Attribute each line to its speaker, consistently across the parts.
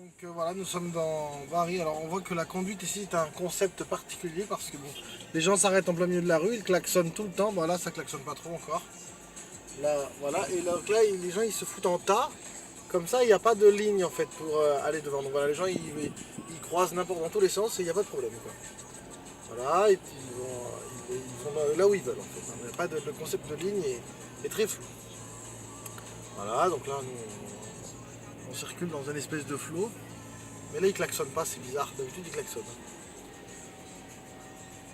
Speaker 1: Donc voilà, nous sommes dans Bari. Alors on voit que la conduite ici est un concept particulier parce que bon, les gens s'arrêtent en plein milieu de la rue, ils klaxonnent tout le temps. Bon là ça klaxonne pas trop encore. Là voilà, et donc là les gens ils se foutent en tas. Comme ça il n'y a pas de ligne en fait pour aller devant. Donc voilà, les gens ils croisent n'importe dans tous les sens et il n'y a pas de problème quoi. Voilà, et puis ils vont là où ils veulent en fait. Il n'y a pas de, le concept de ligne est très flou. Voilà, donc là on circule dans une espèce de flot. Mais là, ils klaxonnent pas, c'est bizarre. D'habitude, ils klaxonnent.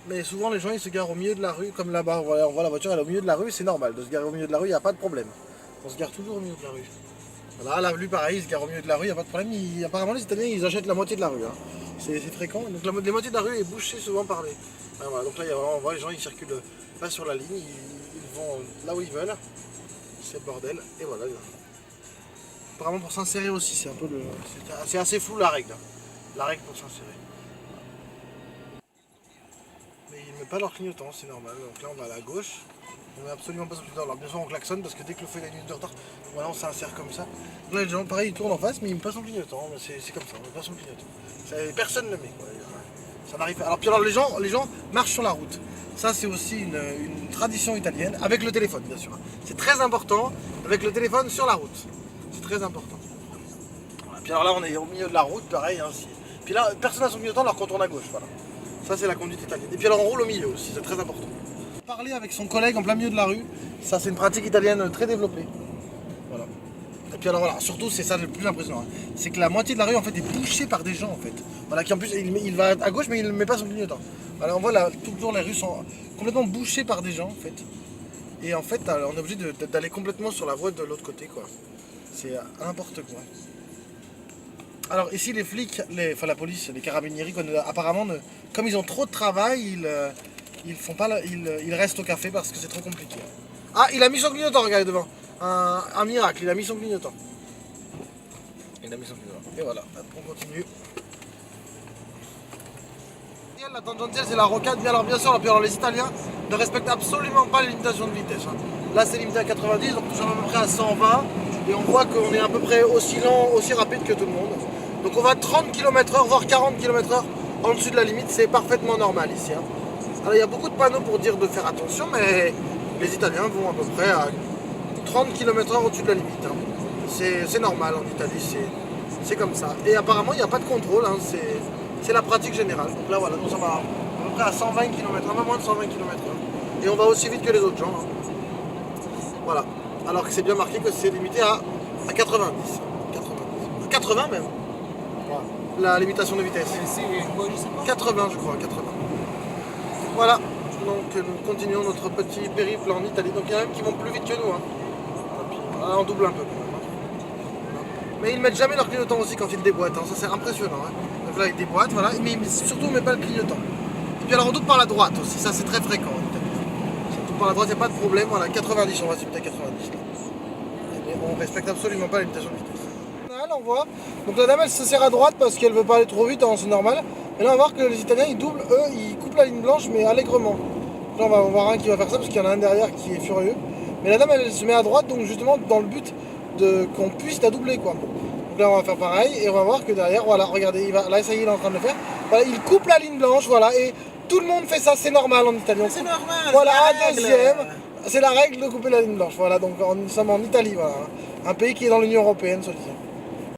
Speaker 1: Mais souvent, les gens, ils se garent au milieu de la rue, comme là-bas. Voilà, on voit la voiture, elle est au milieu de la rue, c'est normal. De se garer au milieu de la rue, il n'y a pas de problème. On se gare toujours au milieu de la rue. Voilà, là, lui, pareil, il se gare au milieu de la rue, il n'y a pas de problème. Apparemment, les Italiens, ils achètent la moitié de la rue. Hein. C'est fréquent. Donc, la moitié de la rue est bouchée souvent par les... Voilà, donc là, on voit les gens, ils circulent pas sur la ligne. Ils vont là où ils veulent. C'est le bordel. Et voilà. Apparemment, pour s'insérer aussi, c'est un peu le... C'est assez flou, la règle. La règle pour s'insérer. Mais ils ne mettent pas leur clignotant, c'est normal. Donc là on va à la gauche. On n'est absolument pas son clignotant. Alors bien sûr on klaxonne parce que dès que le feu a une minute de retard, voilà on s'insère comme ça. Là les gens pareil ils tournent en face mais ils ne mettent pas son clignotant. C'est comme ça, on ne met pas son clignotant. Personne ne le met quoi. Ça n'arrive pas. Alors puis alors les gens marchent sur la route. Ça c'est aussi une tradition italienne, avec le téléphone bien sûr. C'est très important avec le téléphone sur la route. C'est très important. Voilà. Puis alors là on est au milieu de la route, pareil. Hein, puis là personne n'a son clignotant alors qu'on tourne à gauche. Voilà. Ça c'est la conduite italienne. Et puis alors on roule au milieu aussi, c'est très important. Parler avec son collègue en plein milieu de la rue, ça c'est une pratique italienne très développée. Voilà. Et puis alors voilà, surtout c'est ça le plus impressionnant. Hein. C'est que la moitié de la rue en fait est bouchée par des gens en fait. Voilà, qui en plus il va à gauche mais il ne met pas son clignotant. Voilà, on voit là, tout le tour les rues sont complètement bouchées par des gens en fait. Et en fait on est obligé d'aller complètement sur la voie de l'autre côté quoi. C'est n'importe quoi. Alors ici les flics, enfin la police, les carabinieri, apparemment, comme ils ont trop de travail, ils restent au café parce que c'est trop compliqué. Ah, il a mis son clignotant, regardez devant. Un miracle, il a mis son clignotant. Il a mis son clignotant. Et voilà, on continue. La tangentielle c'est la rocade, mais alors bien sûr, les Italiens ne respectent absolument pas les limitations de vitesse. Hein. Là c'est limité à 90, donc nous sommes à peu près à 120 et on voit qu'on est à peu près aussi lent, aussi rapide que tout le monde. Donc on va 30 km/h, voire 40 km/h en dessus de la limite, c'est parfaitement normal ici. Hein. Alors il y a beaucoup de panneaux pour dire de faire attention, mais les Italiens vont à peu près à 30 km/h au-dessus de la limite. Hein. C'est normal en Italie, c'est comme ça. Et apparemment il n'y a pas de contrôle, hein, c'est la pratique générale. Donc là voilà, nous sommes à peu près à 120 km/h, un peu moins de 120 km/h. Et on va aussi vite que les autres gens. Hein. Voilà. Alors que c'est bien marqué que c'est limité à 90. 80 même. La limitation de vitesse. 80 je crois, 80. Voilà, donc nous continuons notre petit périple en Italie. Donc il y en a même qui vont plus vite que nous. Hein. Là, on double un peu. Mais ils mettent jamais leur clignotant aussi quand ils déboîtent. Hein. Ça c'est impressionnant. Hein. Donc là ils déboîtent, voilà. Mais surtout on met pas le clignotant. Et puis alors on double par la droite aussi, ça c'est très fréquent. Surtout par la droite, il n'y a pas de problème. Voilà, 90, on va se limiter à 90. Là. Et on respecte absolument pas la limitation de vitesse. On voit. Donc la dame elle se serre à droite parce qu'elle veut pas aller trop vite, hein, c'est normal. Et là on va voir que les Italiens ils doublent, eux ils coupent la ligne blanche mais allègrement. Là on va voir un qui va faire ça parce qu'il y en a un derrière qui est furieux. Mais la dame elle se met à droite donc justement dans le but qu'on puisse la doubler quoi. Donc là on va faire pareil et on va voir que derrière, voilà, regardez, là ça y est il est en train de le faire. Voilà, il coupe la ligne blanche, voilà, et tout le monde fait ça, c'est normal en Italie.
Speaker 2: C'est normal.
Speaker 1: Voilà, deuxième, c'est la règle de couper la ligne blanche. Voilà, donc nous sommes en Italie, voilà. Un pays qui est dans l'Union Européenne, soi-disant.